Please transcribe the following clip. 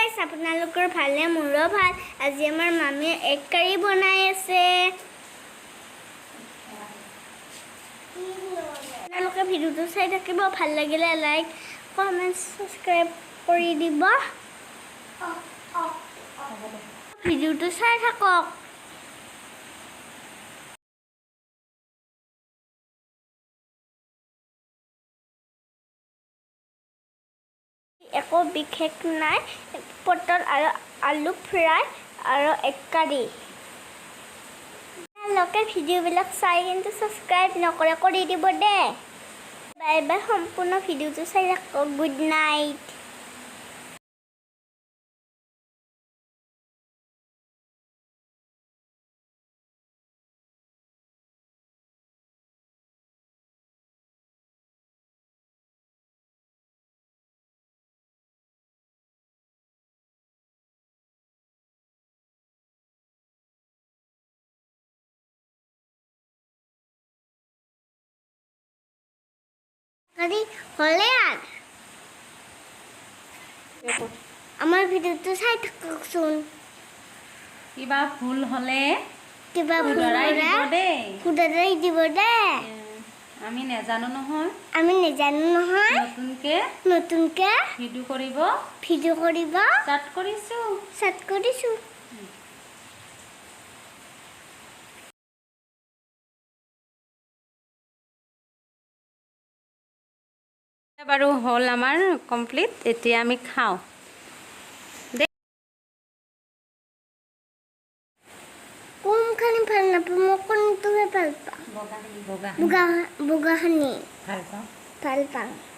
guys আপোনালোকৰ ভালে মোৰো ভাল আজি আমাৰ মামীয়ে এক কাৰি বনাই আছে আপোনালোকে ভিডিওটো চাই থাকিব ভাল লাগিলে লাইক কমেন্ট সাবস্ক্রাইব কৰি দিব ভিডিওটো চাই থাকক एको বিশেষ নাই পটল আৰু আলু ফ্ৰাই আৰু এক কাৰি লোকে ভিডিও বিলাক চাই কিন্তু সাবস্ক্ৰাইব নকৰে কৰি দিব দে বাই বাই সম্পূৰ্ণ ভিডিওটো চাই থাকক গুড নাইট কাৰি হলে আৰ আমাৰ ভিডিওটো চাই থাককচোন কিবা ভুল হলে কিবা শুধৰাই দিব দে খুদৰাই দিব দে আমি নেজানো নহয় নতুনকে ভিডিও কৰিব স্টাৰ্ট কৰিছো বাৰু হল আমাৰ কমপ্লিট এতিয়া আমি খাও কোনখানি ভাল নাপাওঁ মই কোনটোহে ভাল পাওঁ বগা বগাখানি ভাল পাওঁ ভাল পাওঁ